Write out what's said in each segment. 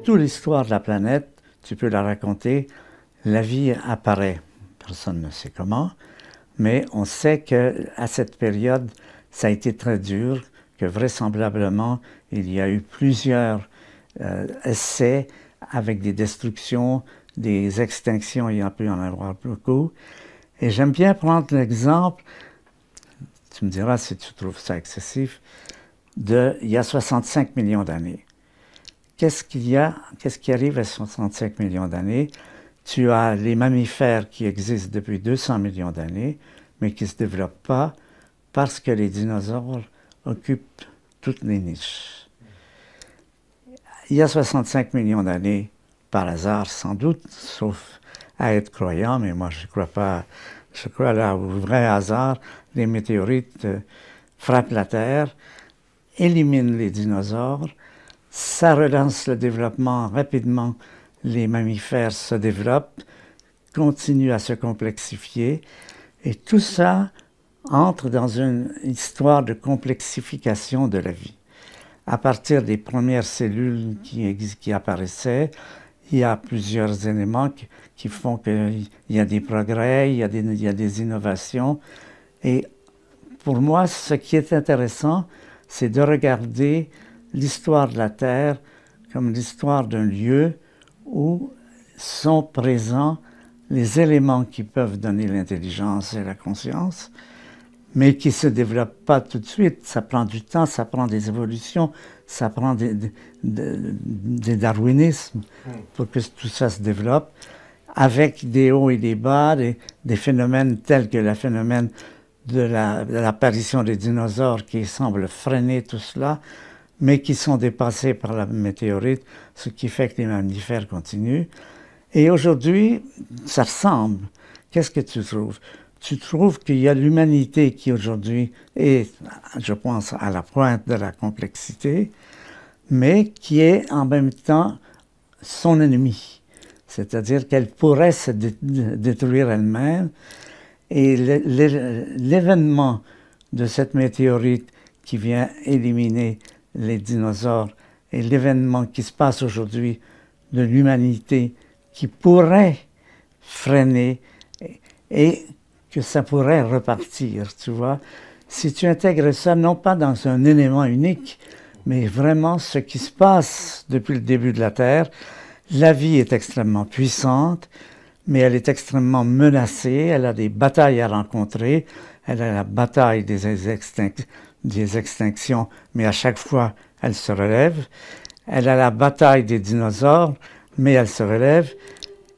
toute l'histoire de la planète, tu peux la raconter, la vie apparaît. Personne ne sait comment, mais on sait qu'à cette période, ça a été très dur, que vraisemblablement, il y a eu plusieurs essais avec des destructions, des extinctions, il y a pu en avoir beaucoup. Et j'aime bien prendre l'exemple, tu me diras si tu trouves ça excessif, il y a 65 millions d'années. Qu'est-ce qui arrive à 65 millions d'années? Tu as les mammifères qui existent depuis 200 millions d'années, mais qui ne se développent pas parce que les dinosaures occupent toutes les niches. Il y a 65 millions d'années, par hasard sans doute, sauf à être croyant, mais moi je ne crois pas, je crois là au vrai hasard, les météorites frappent la Terre, éliminent les dinosaures, ça relance le développement rapidement, les mammifères se développent, continuent à se complexifier, et tout ça entre dans une histoire de complexification de la vie. À partir des premières cellules qui apparaissaient, il y a plusieurs éléments qui font qu'il y a des progrès, il y a des innovations. Et pour moi, ce qui est intéressant, c'est de regarder l'histoire de la Terre comme l'histoire d'un lieu où sont présents les éléments qui peuvent donner l'intelligence et la conscience, mais qui ne se développent pas tout de suite. Ça prend du temps, ça prend des évolutions, ça prend des darwinismes pour que tout ça se développe, avec des hauts et des bas, des phénomènes tels que le phénomène de l'apparition des dinosaures qui semble freiner tout cela, mais qui sont dépassés par la météorite, ce qui fait que les mammifères continuent. Et aujourd'hui, ça ressemble. Qu'est-ce que tu trouves? Tu trouves qu'il y a l'humanité qui aujourd'hui est, je pense, à la pointe de la complexité, mais qui est en même temps son ennemi. C'est-à-dire qu'elle pourrait se détruire elle-même. Et l'événement de cette météorite qui vient éliminer les dinosaures et l'événement qui se passe aujourd'hui de l'humanité qui pourrait freiner et que ça pourrait repartir, tu vois. Si tu intègres ça, non pas dans un élément unique, mais vraiment ce qui se passe depuis le début de la Terre, la vie est extrêmement puissante, mais elle est extrêmement menacée, elle a des batailles à rencontrer, elle a la bataille des extinctions, mais à chaque fois, elle se relève. Elle a la bataille des dinosaures, mais elle se relève.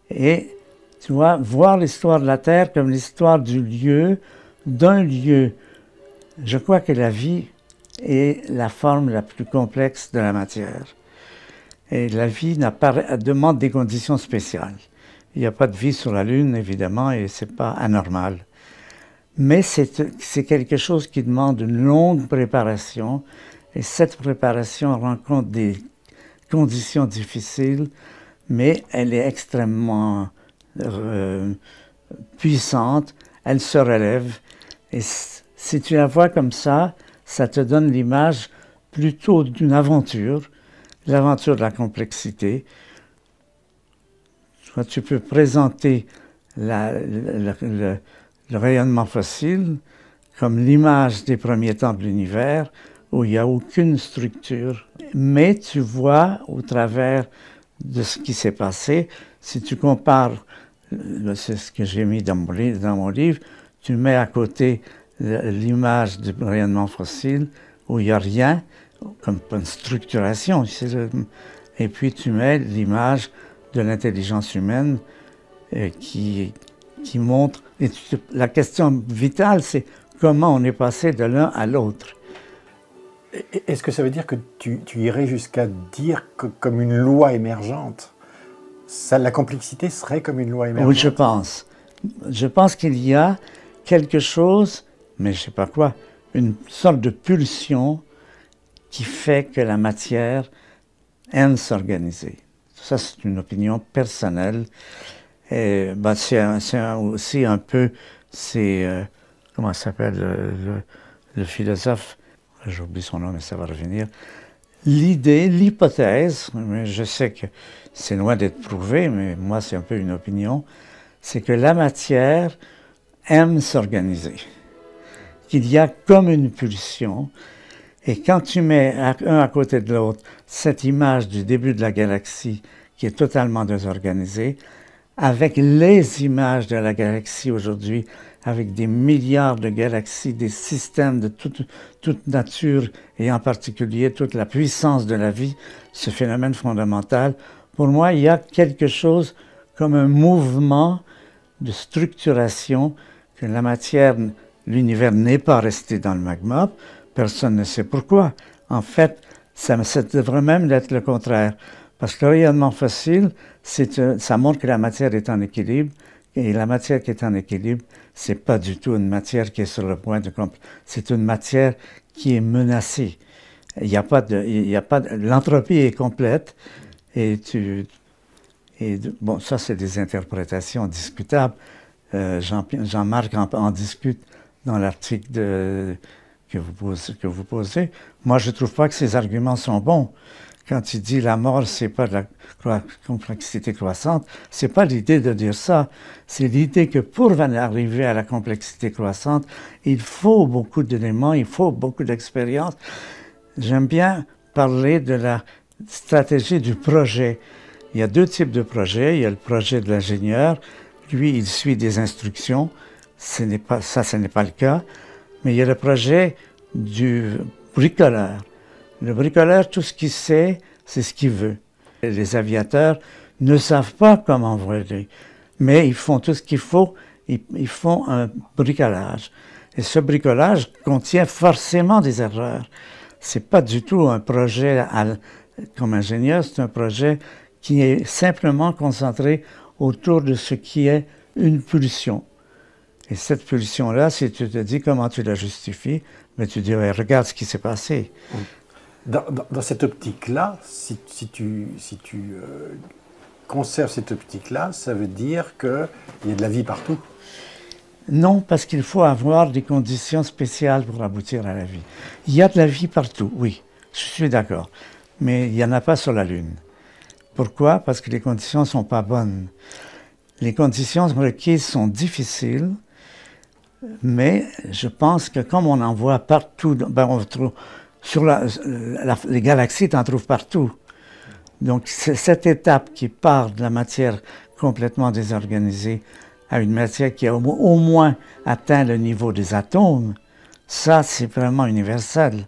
Et tu vois, voir l'histoire de la Terre comme l'histoire du lieu, d'un lieu. Je crois que la vie est la forme la plus complexe de la matière. Et la vie demande des conditions spéciales. Il n'y a pas de vie sur la Lune, évidemment, et ce n'est pas anormal. Mais c'est quelque chose qui demande une longue préparation, et cette préparation rencontre des conditions difficiles, mais elle est extrêmement puissante, elle se relève, et si tu la vois comme ça te donne l'image plutôt d'une aventure, l'aventure de la complexité. Tu peux présenter le rayonnement fossile comme l'image des premiers temps de l'univers où il n'y a aucune structure. Mais tu vois au travers de ce qui s'est passé, si tu compares, c'est ce que j'ai mis dans mon livre, tu mets à côté l'image du rayonnement fossile où il n'y a rien, comme une structuration, et puis tu mets l'image de l'intelligence humaine qui montre. Et la question vitale, c'est comment on est passé de l'un à l'autre. Est-ce que ça veut dire que tu irais jusqu'à dire que comme une loi émergente, la complexité serait comme une loi émergente? Oui, je pense. Je pense qu'il y a quelque chose, mais je ne sais pas quoi, une sorte de pulsion qui fait que la matière aime s'organiser. Ça, c'est une opinion personnelle. Et c'est aussi un peu, comment s'appelle le philosophe, j'oublie son nom, mais ça va revenir, l'idée, l'hypothèse, mais je sais que c'est loin d'être prouvé, mais moi c'est un peu une opinion, c'est que la matière aime s'organiser. Qu'il y a comme une pulsion, et quand tu mets un à côté de l'autre cette image du début de la galaxie qui est totalement désorganisée, avec les images de la galaxie aujourd'hui, avec des milliards de galaxies, des systèmes de toute nature, et en particulier toute la puissance de la vie, ce phénomène fondamental, pour moi, il y a quelque chose comme un mouvement de structuration que la matière, l'univers n'est pas resté dans le magma, personne ne sait pourquoi. En fait, ça devrait même être le contraire. Parce que le rayonnement fossile, ça montre que la matière est en équilibre, et la matière qui est en équilibre, c'est pas du tout une matière qui est sur le point de... C'est une matière qui est menacée. Il y a pas de, l'entropie est complète, bon, ça c'est des interprétations discutables. Jean-Marc en discute dans l'article que vous posez. Moi, je ne trouve pas que ces arguments sont bons. Quand il dit la mort, c'est pas de la complexité croissante, c'est pas l'idée de dire ça. C'est l'idée que pour arriver à la complexité croissante, il faut beaucoup d'éléments, il faut beaucoup d'expérience. J'aime bien parler de la stratégie du projet. Il y a deux types de projets. Il y a le projet de l'ingénieur. Lui, il suit des instructions. Ce n'est pas le cas. Mais il y a le projet du bricoleur. Le bricoleur, tout ce qu'il sait, c'est ce qu'il veut. Et les aviateurs ne savent pas comment voler, mais ils font tout ce qu'il faut, ils font un bricolage. Et ce bricolage contient forcément des erreurs. C'est pas du tout un projet comme ingénieur, c'est un projet qui est simplement concentré autour de ce qui est une pulsion. Et cette pulsion-là, si tu te dis comment tu la justifies, mais tu dis, ouais, regarde ce qui s'est passé. Dans cette optique-là, si tu conserves cette optique-là, ça veut dire qu'il y a de la vie partout? Non, parce qu'il faut avoir des conditions spéciales pour aboutir à la vie. Il y a de la vie partout, oui, je suis d'accord, mais il n'y en a pas sur la Lune. Pourquoi? Parce que les conditions ne sont pas bonnes. Les conditions requises sont difficiles, mais je pense que comme on en voit partout, on trouve... les galaxies, tu en trouves partout. Donc, c'est cette étape qui part de la matière complètement désorganisée à une matière qui a au moins atteint le niveau des atomes, ça, c'est vraiment universel.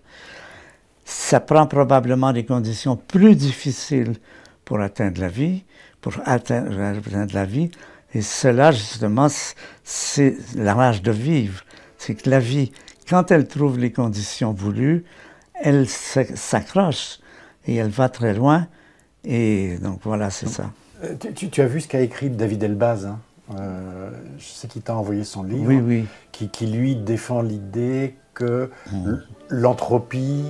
Ça prend probablement des conditions plus difficiles pour atteindre la vie, et cela, justement, c'est la rage de vivre. C'est que la vie, quand elle trouve les conditions voulues, elle s'accroche et elle va très loin. Et donc voilà, c'est ça. Tu as vu ce qu'a écrit David Elbaz, hein? Je sais qu'il t'a envoyé son livre, oui, oui. Qui lui défend l'idée que l'entropie,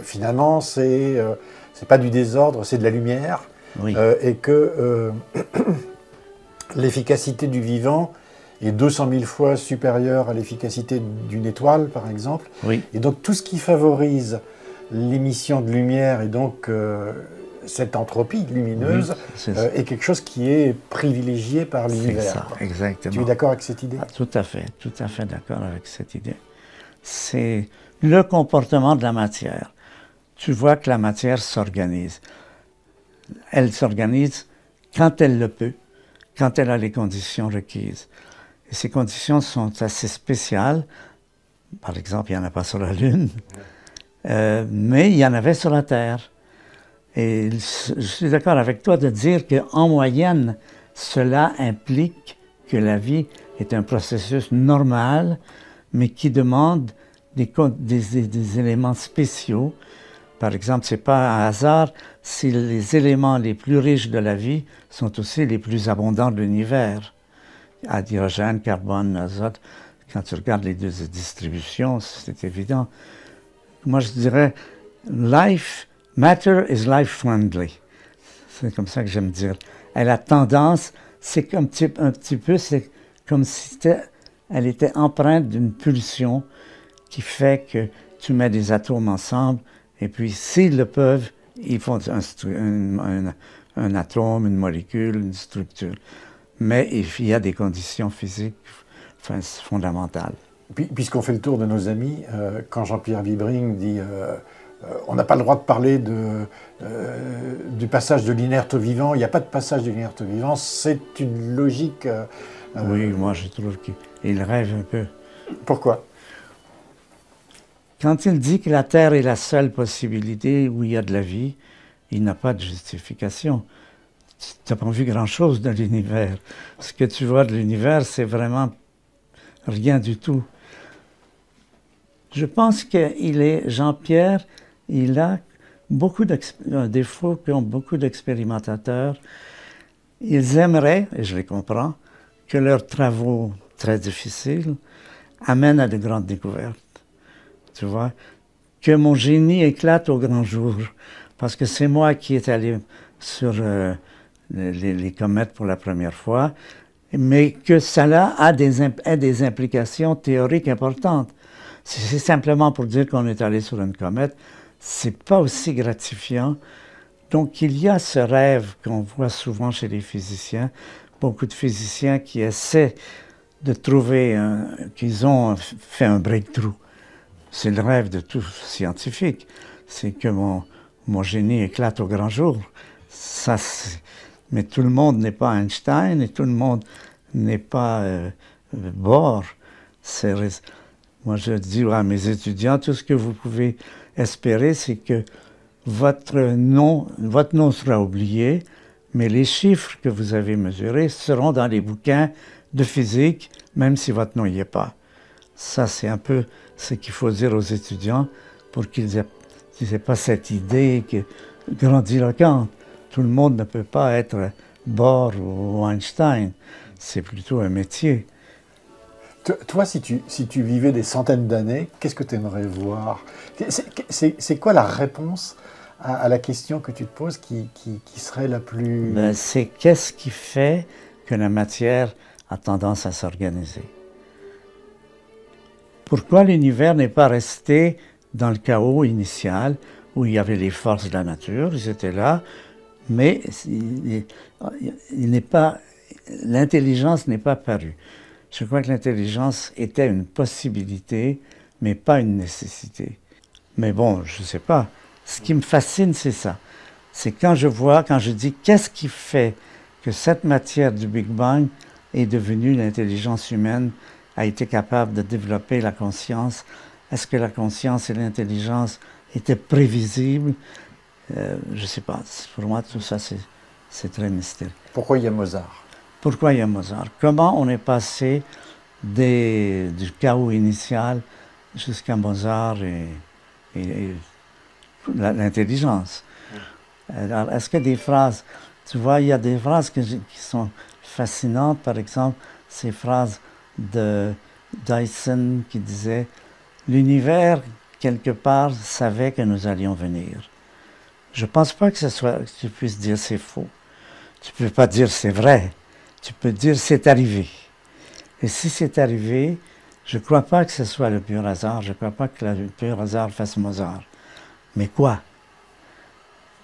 finalement, c'est pas du désordre, c'est de la lumière, oui. Et que l'efficacité du vivant est 200 000 fois supérieure à l'efficacité d'une étoile, par exemple. Oui. Et donc tout ce qui favorise l'émission de lumière et donc cette entropie lumineuse est quelque chose qui est privilégié par l'univers. C'est ça, exactement. Tu es d'accord avec cette idée? Tout à fait d'accord avec cette idée. C'est le comportement de la matière. Tu vois que la matière s'organise. Elle s'organise quand elle le peut, quand elle a les conditions requises. Et ces conditions sont assez spéciales. Par exemple, il n'y en a pas sur la Lune, mais il y en avait sur la Terre. Et je suis d'accord avec toi de dire qu'en moyenne, cela implique que la vie est un processus normal, mais qui demande des éléments spéciaux. Par exemple, ce n'est pas un hasard si les éléments les plus riches de la vie sont aussi les plus abondants de l'univers. Hydrogène, carbone, azote. Quand tu regardes les deux distributions, c'est évident. Moi, je dirais, matter is life-friendly. C'est comme ça que j'aime dire. Elle a tendance, c'est un petit peu, c'est comme si elle était empreinte d'une pulsion qui fait que tu mets des atomes ensemble Et puis, s'ils le peuvent, ils font un atome, une molécule, une structure. Mais il y a des conditions physiques fondamentales. Puisqu'on fait le tour de nos amis, quand Jean-Pierre Vibring dit on n'a pas le droit de parler du passage de l'inerte au vivant, il n'y a pas de passage de l'inerte au vivant, c'est une logique... Oui, moi je trouve qu'il rêve un peu. Pourquoi? Quand il dit que la Terre est la seule possibilité où il y a de la vie, il n'a pas de justification. Tu n'as pas vu grand-chose de l'univers. Ce que tu vois de l'univers, c'est vraiment rien du tout. Je pense Jean-Pierre, il a un défaut qu'ont beaucoup d'expérimentateurs. Ils aimeraient, et je les comprends, que leurs travaux très difficiles amènent à de grandes découvertes. Tu vois, que mon génie éclate au grand jour, parce que c'est moi qui est allé sur les comètes pour la première fois, mais que cela a des implications théoriques importantes. Si c'est simplement pour dire qu'on est allé sur une comète, c'est pas aussi gratifiant. Donc il y a ce rêve qu'on voit souvent chez les physiciens, beaucoup de physiciens qui essaient de trouver qu'ils ont fait un breakthrough. C'est le rêve de tout scientifique, c'est que mon génie éclate au grand jour. Mais tout le monde n'est pas Einstein et tout le monde n'est pas Bohr. Moi, je dis à mes étudiants, tout ce que vous pouvez espérer, c'est que votre nom sera oublié, mais les chiffres que vous avez mesurés seront dans les bouquins de physique, même si votre nom n'y est pas. Ça, c'est un peu ce qu'il faut dire aux étudiants pour qu'ils n'aient pas cette idée grandiloquente. Tout le monde ne peut pas être Bohr ou Einstein. C'est plutôt un métier. Toi, si tu vivais des centaines d'années, qu'est-ce que tu aimerais voir? C'est quoi la réponse à la question que tu te poses qui serait la plus... C'est qu'est-ce qui fait que la matière a tendance à s'organiser? Pourquoi l'univers n'est pas resté dans le chaos initial où il y avait les forces de la nature, ils étaient là, mais l'intelligence n'est pas parue. Je crois que l'intelligence était une possibilité, mais pas une nécessité. Mais bon, je ne sais pas. Ce qui me fascine, c'est ça. C'est quand je dis qu'est-ce qui fait que cette matière du Big Bang est devenue l'intelligence humaine, a été capable de développer la conscience. Est-ce que la conscience et l'intelligence étaient prévisibles? Je ne sais pas. Pour moi, tout ça, c'est très mystérieux. Pourquoi il y a Mozart? Pourquoi il y a Mozart? Comment on est passé du chaos initial jusqu'à Mozart et l'intelligence? Alors, est-ce que des phrases... Tu vois, il y a des phrases qui sont fascinantes. Par exemple, ces phrases de Dyson qui disait « L'univers, quelque part, savait que nous allions venir. » Je ne pense pas que tu puisses dire c'est faux. Tu ne peux pas dire c'est vrai. Tu peux dire c'est arrivé. Et si c'est arrivé, je ne crois pas que ce soit le pur hasard. Je ne crois pas que le pur hasard fasse Mozart. Mais quoi?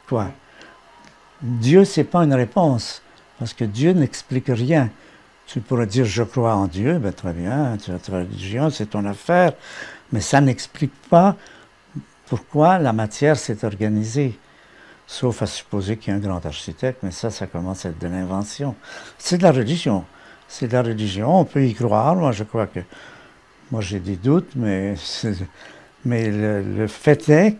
Quoi? Dieu, ce n'est pas une réponse. Parce que Dieu n'explique rien. Tu pourrais dire je crois en Dieu, ben très bien, tu as ta religion, c'est ton affaire. Mais ça n'explique pas pourquoi la matière s'est organisée. Sauf à supposer qu'il y a un grand architecte, mais ça commence à être de l'invention. C'est de la religion. C'est de la religion, on peut y croire. Moi, je crois que... Moi, j'ai des doutes, mais le fait est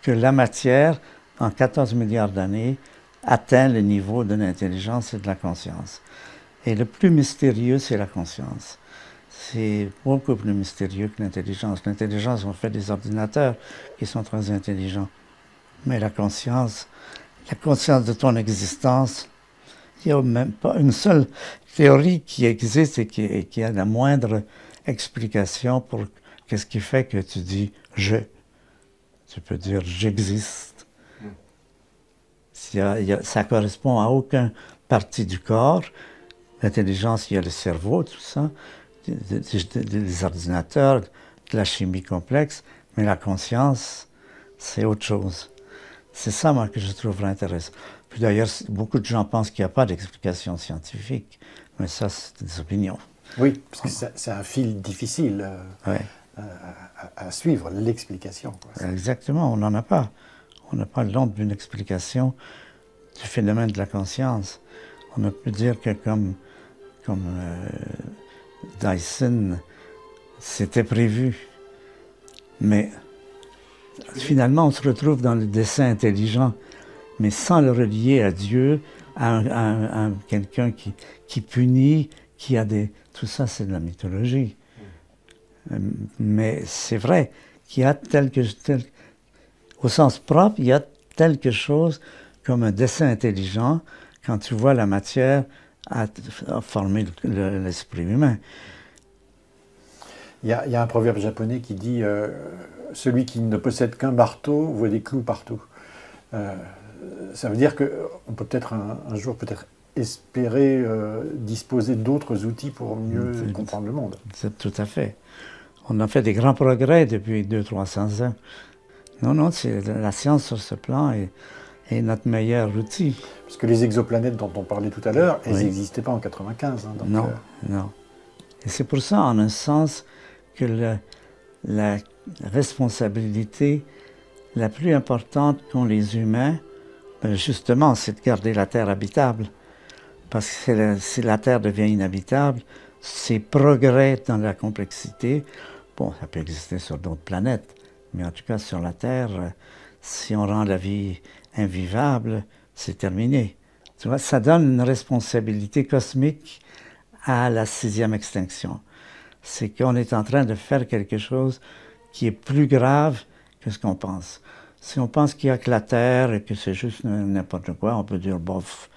que la matière, en 14 milliards d'années, atteint le niveau de l'intelligence et de la conscience. Et le plus mystérieux, c'est la conscience. C'est beaucoup plus mystérieux que l'intelligence. L'intelligence, on fait des ordinateurs qui sont très intelligents. Mais la conscience de ton existence, il n'y a même pas une seule théorie qui existe et qui a la moindre explication pour qu'est-ce qui fait que tu dis « je ». Tu peux dire « j'existe ». Ça correspond à aucune partie du corps. L'intelligence, il y a le cerveau, tout ça, des ordinateurs, de la chimie complexe, mais la conscience, c'est autre chose. C'est ça, moi, que je trouverais intéressant. Puis d'ailleurs, beaucoup de gens pensent qu'il n'y a pas d'explication scientifique, mais ça, c'est des opinions. Oui, parce que c'est un fil difficile Ouais. à suivre, l'explication. Exactement, on n'en a pas. On n'a pas l'ombre d'une explication du phénomène de la conscience. On ne peut dire que comme Dyson, c'était prévu. Mais finalement, on se retrouve dans le dessin intelligent, mais sans le relier à Dieu, à quelqu'un qui punit, qui a des... Tout ça, c'est de la mythologie. Mais c'est vrai qu'il y a au sens propre, il y a quelque chose comme un dessin intelligent quand tu vois la matière à former l'esprit humain. Il y a un proverbe japonais qui dit celui qui ne possède qu'un marteau voit des clous partout. Ça veut dire qu'on peut peut-être un jour peut-être espérer disposer d'autres outils pour mieux comprendre le monde. C'est tout à fait. On a fait des grands progrès depuis 200-300 ans. Non, la science sur ce plan est notre meilleur outil. Parce que les exoplanètes dont on parlait tout à l'heure, elles n'existaient pas en 95. Hein, donc non. Et c'est pour ça, en un sens, que la responsabilité la plus importante qu'ont les humains, justement, c'est de garder la Terre habitable. Parce que si la Terre devient inhabitable, ces progrès dans la complexité, bon, ça peut exister sur d'autres planètes, mais en tout cas sur la Terre, si on rend la vie invivable, c'est terminé. Tu vois, ça donne une responsabilité cosmique à la 6e extinction. C'est qu'on est en train de faire quelque chose qui est plus grave que ce qu'on pense. Si on pense qu'il n'y a que la Terre et que c'est juste n'importe quoi, on peut dire, bof,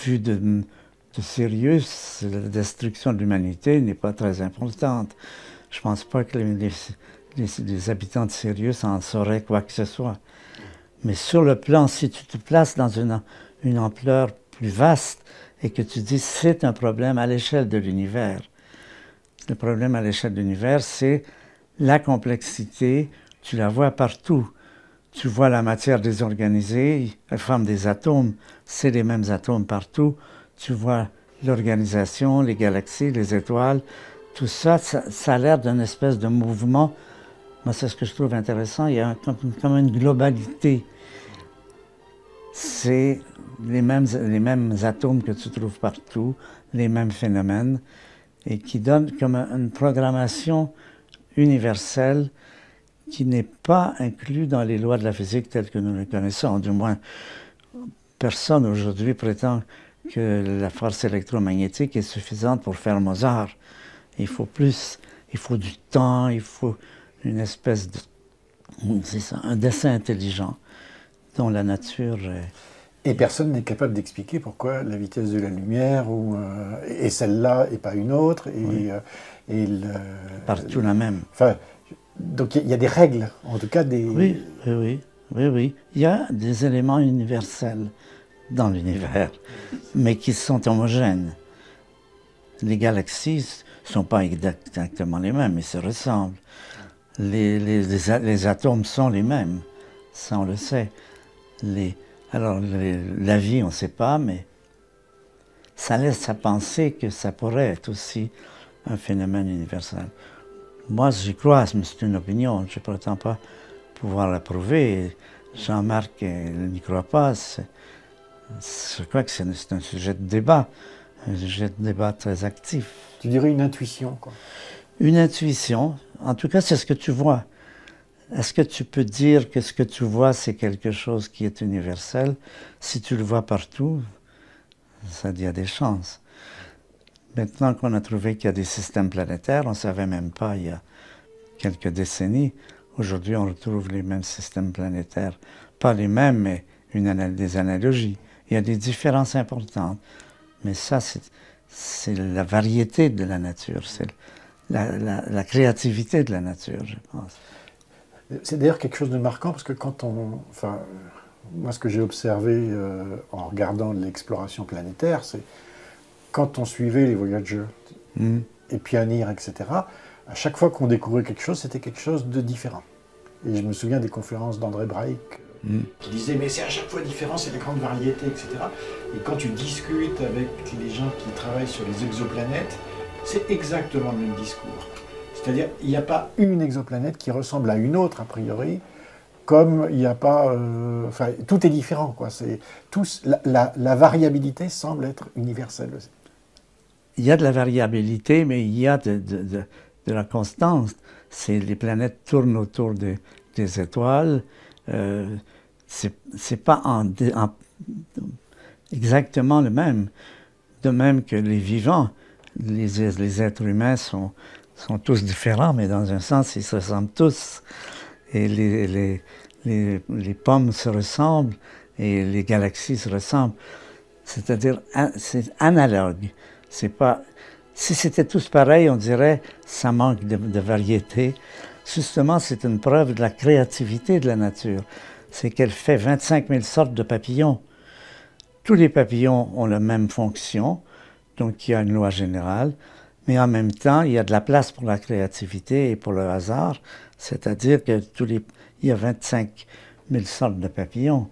vu de sérieux, la destruction de l'humanité n'est pas très importante. Je ne pense pas que les habitants de Sirius en sauraient quoi que ce soit. Mais sur le plan, si tu te places dans une ampleur plus vaste et que tu dis c'est un problème à l'échelle de l'univers, le problème à l'échelle de l'univers, c'est la complexité, tu la vois partout. Tu vois la matière désorganisée, elle forme des atomes, c'est les mêmes atomes partout. Tu vois l'organisation, les galaxies, les étoiles, tout ça, ça a l'air d'une espèce de mouvement. Moi, c'est ce que je trouve intéressant, il y a comme une globalité. C'est les mêmes atomes que tu trouves partout, les mêmes phénomènes, et qui donnent comme une programmation universelle qui n'est pas inclus dans les lois de la physique telles que nous les connaissons. Du moins, personne aujourd'hui prétend que la force électromagnétique est suffisante pour faire Mozart. Il faut plus, il faut du temps, il faut une espèce de... C'est ça, un dessin intelligent dont la nature... Et personne n'est capable d'expliquer pourquoi la vitesse de la lumière est celle-là et pas une autre. Partout la même. Enfin, donc il y a des règles, en tout cas des... Oui. Il y a des éléments universels dans l'univers, mais qui sont homogènes. Les galaxies ne sont pas exactement les mêmes, ils se ressemblent. Les atomes sont les mêmes, ça on le sait. La vie, on ne sait pas, mais ça laisse à penser que ça pourrait être aussi un phénomène universel. Moi, j'y crois, mais c'est une opinion, je ne prétends pas pouvoir la prouver. Jean-Marc n'y croit pas. Je crois que c'est un sujet de débat, un sujet de débat très actif. Tu dirais une intuition, quoi. Une intuition, en tout cas, c'est ce que tu vois. Est-ce que tu peux dire que ce que tu vois, c'est quelque chose qui est universel? Si tu le vois partout, ça dit, il y a des chances. Maintenant qu'on a trouvé qu'il y a des systèmes planétaires, on ne savait même pas il y a quelques décennies. Aujourd'hui, on retrouve les mêmes systèmes planétaires. Pas les mêmes, mais des analogies. Il y a des différences importantes. Mais ça, c'est la variété de la nature, c'est la créativité de la nature, je pense. C'est d'ailleurs quelque chose de marquant, parce que quand moi, ce que j'ai observé en regardant l'exploration planétaire, c'est quand on suivait les Voyager, et Pioneer, etc., à chaque fois qu'on découvrait quelque chose, c'était quelque chose de différent. Et je me souviens des conférences d'André Braic, qui disait mais c'est à chaque fois différent, c'est la grande variété, etc. Et quand tu discutes avec les gens qui travaillent sur les exoplanètes, c'est exactement le même discours. C'est-à-dire il n'y a pas une exoplanète qui ressemble à une autre a priori, comme il n'y a pas... Enfin, tout est différent, quoi. La variabilité semble être universelle aussi. Il y a de la variabilité, mais il y a de la constance. Les planètes tournent autour des étoiles. C'est pas exactement le même. De même que les vivants, les êtres humains sont tous différents, mais dans un sens, ils se ressemblent tous. Et les pommes se ressemblent et les galaxies se ressemblent. C'est-à-dire, c'est analogue. C'est pas... Si c'était tous pareils, on dirait ça manque de variété. Justement, c'est une preuve de la créativité de la nature. C'est qu'elle fait 25 000 sortes de papillons. Tous les papillons ont la même fonction, donc il y a une loi générale, mais en même temps, il y a de la place pour la créativité et pour le hasard, c'est-à-dire que il y a 25 000 sortes de papillons.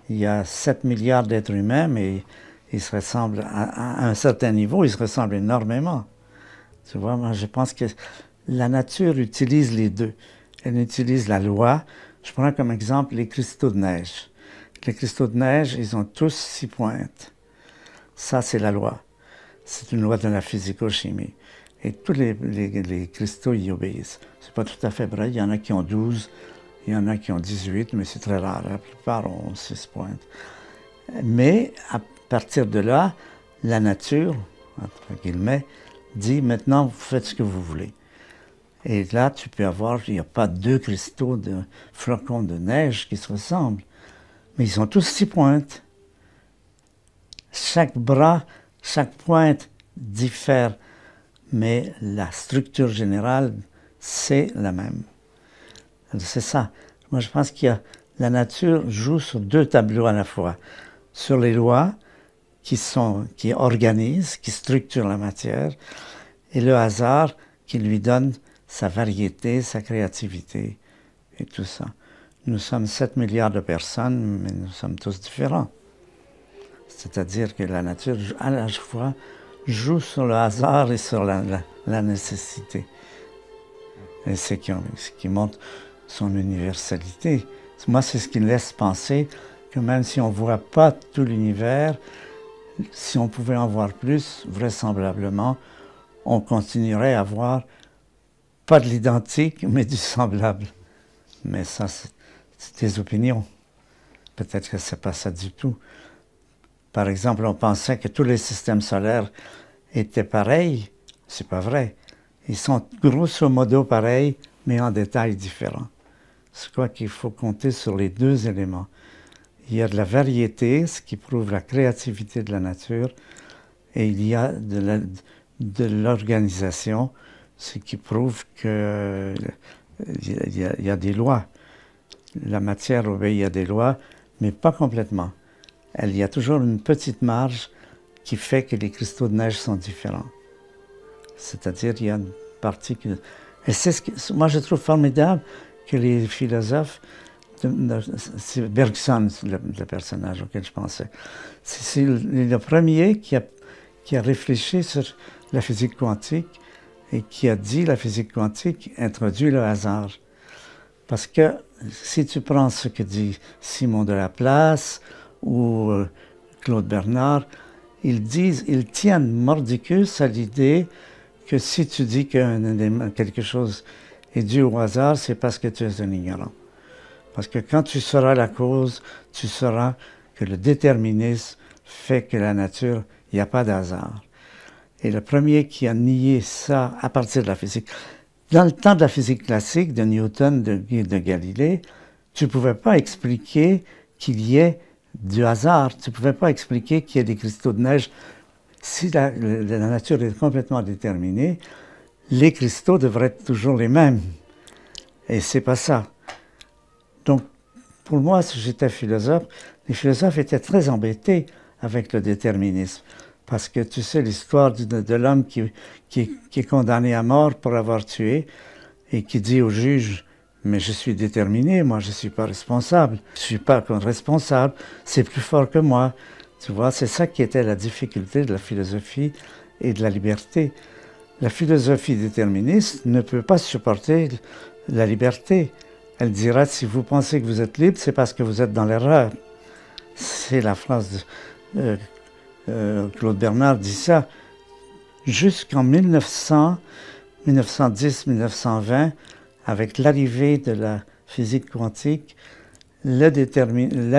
Il y a 7 milliards d'êtres humains, mais ils se ressemblent à un certain niveau, ils se ressemblent énormément. Tu vois, moi je pense que la nature utilise les deux. Elle utilise la loi. Je prends comme exemple les cristaux de neige. Les cristaux de neige, ils ont tous 6 pointes. Ça, c'est la loi. C'est une loi de la physico-chimie. Et tous les cristaux y obéissent. C'est pas tout à fait vrai. Il y en a qui ont 12, il y en a qui ont 18, mais c'est très rare. La plupart ont 6 pointes. Mais à partir de là, la nature, entre guillemets, dit maintenant vous faites ce que vous voulez. Et là, tu peux avoir, il n'y a pas 2 cristaux de flocons de neige qui se ressemblent, mais ils ont tous 6 pointes. Chaque bras, chaque pointe diffère, mais la structure générale, c'est la même. C'est ça. Moi, je pense la nature joue sur 2 tableaux à la fois. Sur les lois qui organisent, qui structurent la matière, et le hasard qui lui donne sa variété, sa créativité et tout ça. Nous sommes 7 milliards de personnes, mais nous sommes tous différents. C'est-à-dire que la nature, à la fois, joue sur le hasard et sur la nécessité. Et c'est ce qui montre son universalité. Moi, c'est ce qui me laisse penser que même si on ne voit pas tout l'univers, si on pouvait en voir plus, vraisemblablement, on continuerait à voir pas de l'identique, mais du semblable. Mais ça, c'est des opinions. Peut-être que c'est pas ça du tout. Par exemple, on pensait que tous les systèmes solaires étaient pareils. C'est pas vrai. Ils sont grosso modo pareils, mais en détails différents. Je crois qu'il faut compter sur les 2 éléments. Il y a de la variété, ce qui prouve la créativité de la nature, et il y a de l'organisation, ce qui prouve qu'il y a des lois. La matière obéit à des lois, mais pas complètement. Il y a toujours une petite marge qui fait que les cristaux de neige sont différents. C'est-à-dire, il y a une partie que... Et c'est moi, je trouve formidable que les philosophes... C'est Bergson, le personnage auquel je pensais. C'est le premier qui a réfléchi sur la physique quantique et qui a dit la physique quantique introduit le hasard. Parce que si tu prends ce que dit Simon de Laplace ou Claude Bernard, ils tiennent mordicus à l'idée que si tu dis que quelque chose est dû au hasard, c'est parce que tu es un ignorant. Parce que quand tu sauras la cause, tu sauras que le déterminisme fait que la nature, il n'y a pas de hasard. Et le premier qui a nié ça à partir de la physique, dans le temps de la physique classique, de Newton, de Galilée, tu ne pouvais pas expliquer qu'il y ait du hasard, tu ne pouvais pas expliquer qu'il y ait des cristaux de neige. Si la nature est complètement déterminée, les cristaux devraient être toujours les mêmes. Et c'est pas ça. Donc, pour moi, si j'étais philosophe, les philosophes étaient très embêtés avec le déterminisme. Parce que tu sais l'histoire de l'homme qui est condamné à mort pour avoir tué et qui dit au juge Mais je suis déterminé, moi je ne suis pas responsable. Je ne suis pas responsable, c'est plus fort que moi. Tu vois, c'est ça qui était la difficulté de la philosophie et de la liberté. La philosophie déterministe ne peut pas supporter la liberté. Elle dira, si vous pensez que vous êtes libre, c'est parce que vous êtes dans l'erreur. C'est la phrase de Claude Bernard dit ça. Jusqu'en 1910-1920, avec l'arrivée de la physique quantique, la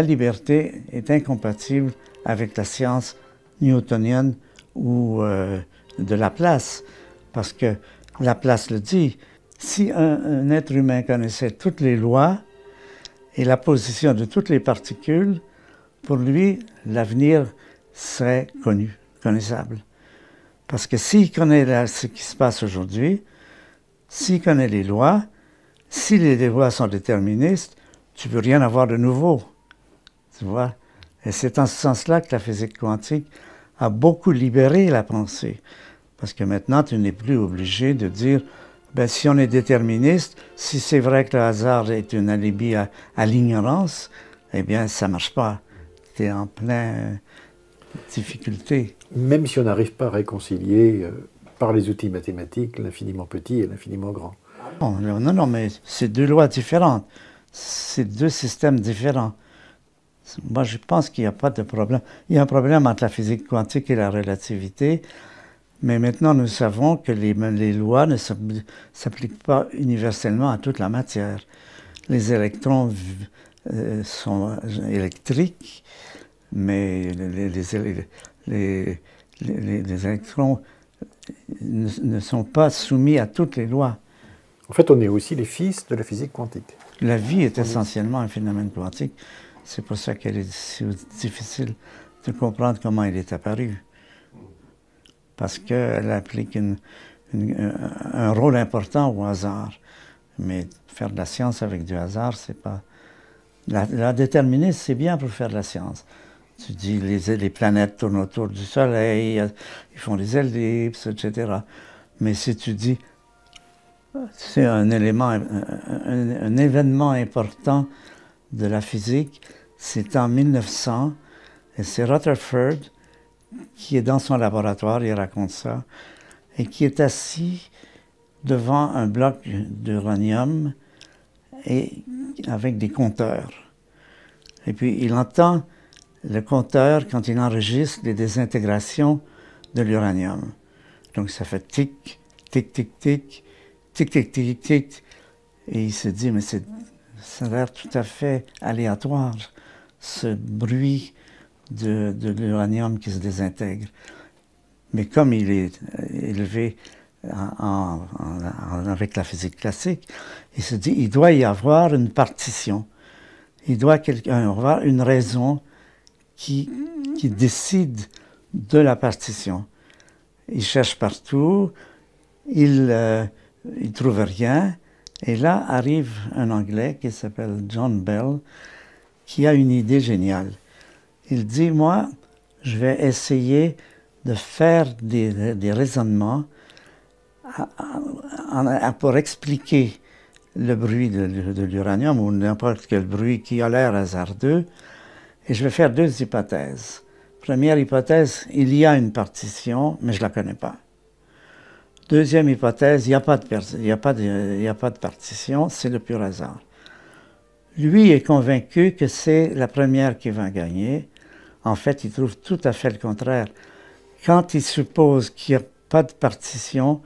liberté est incompatible avec la science newtonienne ou de Laplace. Parce que Laplace le dit, si un être humain connaissait toutes les lois et la position de toutes les particules, pour lui, l'avenir serait connu, connaissable. Parce que s'il connaît ce qui se passe aujourd'hui, s'il connaît les lois, si les lois sont déterministes, tu ne peux rien avoir de nouveau. Tu vois? Et c'est en ce sens-là que la physique quantique a beaucoup libéré la pensée. Parce que maintenant, tu n'es plus obligé de dire, ben, si on est déterministe, si c'est vrai que le hasard est un alibi à l'ignorance, eh bien, ça ne marche pas. Tu es en pleine difficulté. Même si on n'arrive pas à réconcilier par les outils mathématiques l'infiniment petit et l'infiniment grand. Non, mais c'est deux lois différentes. C'est deux systèmes différents. Moi, je pense qu'il n'y a pas de problème. Il y a un problème entre la physique quantique et la relativité, mais maintenant nous savons que les lois ne s'appliquent pas universellement à toute la matière. Les électrons sont électriques, mais les électrons ne sont pas soumis à toutes les lois. En fait, on est aussi les fils de la physique quantique. La vie est essentiellement un phénomène quantique. C'est pour ça qu'elle est si difficile de comprendre comment il est apparu. Parce qu'elle applique un rôle important au hasard. Mais faire de la science avec du hasard, c'est pas... La déterminisme, c'est bien pour faire de la science. Tu dis, les planètes tournent autour du Soleil, ils font des ellipses, etc. Mais si tu dis, c'est un événement important de la physique, c'est en 1900, et c'est Rutherford qui est dans son laboratoire, il raconte ça, et qui est assis devant un bloc d'uranium et avec des compteurs. Et puis il entend le compteur quand il enregistre les désintégrations de l'uranium. Donc ça fait tic, tic, tic, tic, tic, tic, tic, tic. Et il se dit, mais ça a l'air tout à fait aléatoire, ce bruit de l'uranium qui se désintègre. Mais comme il est élevé avec la physique classique, il se dit, il doit y avoir une partition. Il doit y avoir une raison qui décide de la partition. Il cherche partout, il ne trouve rien, et là arrive un Anglais qui s'appelle John Bell, qui a une idée géniale. Il dit, moi, je vais essayer de faire des raisonnements pour expliquer le bruit de l'uranium ou n'importe quel bruit qui a l'air hasardeux. Et je vais faire deux hypothèses. Première hypothèse, il y a une partition, mais je ne la connais pas. Deuxième hypothèse, il n'y a pas de partition, c'est le pur hasard. Lui est convaincu que c'est la première qui va gagner. En fait, il trouve tout à fait le contraire. Quand il suppose qu'il n'y a pas de partition,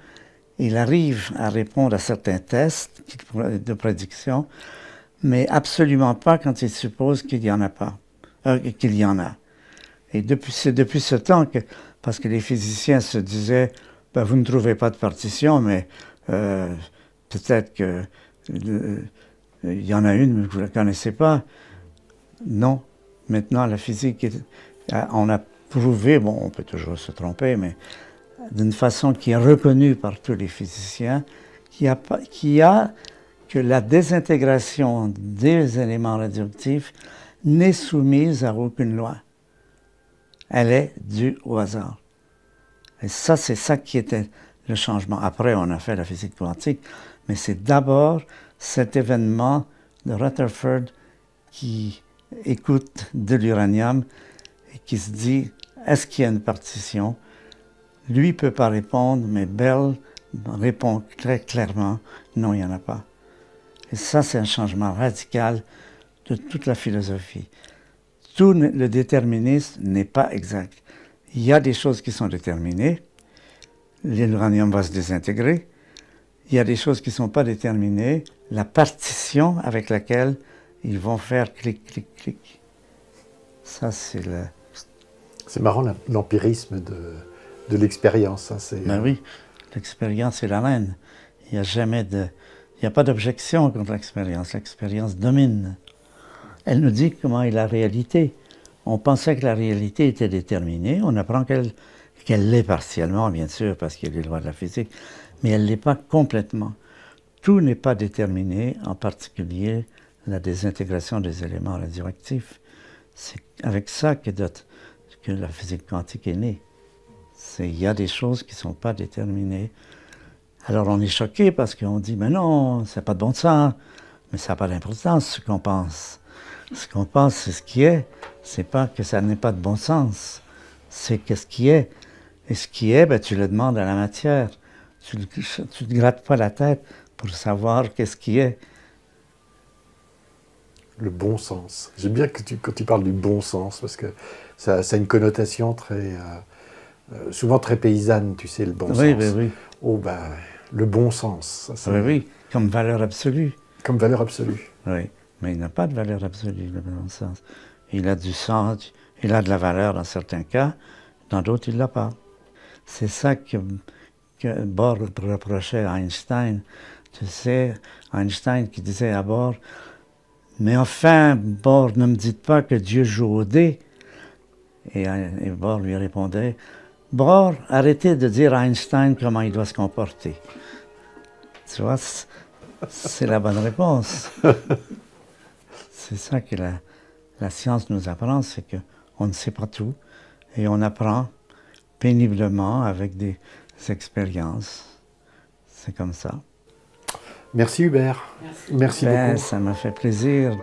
il arrive à répondre à certains tests de prédiction, mais absolument pas quand il suppose qu'il n'y en a pas, qu'il y en a. Et c'est depuis ce temps que, parce que les physiciens se disaient, ben, vous ne trouvez pas de partition, mais peut-être qu'il y en a une, mais vous ne la connaissez pas. Non. Maintenant, la physique, on a prouvé, bon, on peut toujours se tromper, mais d'une façon qui est reconnue par tous les physiciens, que la désintégration des éléments radioactifs n'est soumise à aucune loi. Elle est due au hasard. Et ça, c'est ça qui était le changement. Après, on a fait la physique quantique, mais c'est d'abord cet événement de Rutherford qui écoute de l'uranium et qui se dit, est-ce qu'il y a une partition? Lui ne peut pas répondre, mais Bell répond très clairement, non, il n'y en a pas. Et ça, c'est un changement radical de toute la philosophie. Tout le déterminisme n'est pas exact. Il y a des choses qui sont déterminées, l'uranium va se désintégrer. Il y a des choses qui ne sont pas déterminées, la partition avec laquelle ils vont faire clic, clic, clic. Ça, c'est le... C'est marrant l'empirisme de l'expérience. Hein, ben oui, l'expérience est la reine. Il n'y a pas d'objection contre l'expérience. L'expérience domine. Elle nous dit comment est la réalité. On pensait que la réalité était déterminée. On apprend qu'elle l'est partiellement, bien sûr, parce qu'il y a les lois de la physique, mais elle ne l'est pas complètement. Tout n'est pas déterminé, en particulier la désintégration des éléments radioactifs. C'est avec ça que la physique quantique est née. Il y a des choses qui ne sont pas déterminées. Alors on est choqué parce qu'on dit, mais non, ça n'a pas de bon sens. Mais ça n'a pas d'importance, ce qu'on pense. Ce qu'on pense, c'est ce qui est. C'est pas que ça n'ait pas de bon sens. C'est qu'est-ce qui est. Et ce qui est, ben, tu le demandes à la matière. Tu ne te grattes pas la tête pour savoir qu'est-ce qui est. Le bon sens. J'aime bien que quand tu parles du bon sens, parce que ça a une connotation très, souvent très paysanne, tu sais, le bon sens. Oui. Oh, ben, le bon sens. Ça, oui, comme valeur absolue. Comme valeur absolue. Oui, mais il n'a pas de valeur absolue, le bon sens. Il a du sens, il a de la valeur dans certains cas, dans d'autres, il ne l'a pas. C'est ça que Bohr reprochait à Einstein. Tu sais, Einstein qui disait à Bohr, mais enfin, Bohr, ne me dites pas que Dieu joue au dé. Et Bohr lui répondait, Bohr, arrêtez de dire à Einstein comment il doit se comporter. Tu vois, c'est la bonne réponse. C'est ça que la science nous apprend, c'est qu'on ne sait pas tout et on apprend péniblement avec des expériences. C'est comme ça. Merci Hubert. Merci beaucoup. Ça m'a fait plaisir.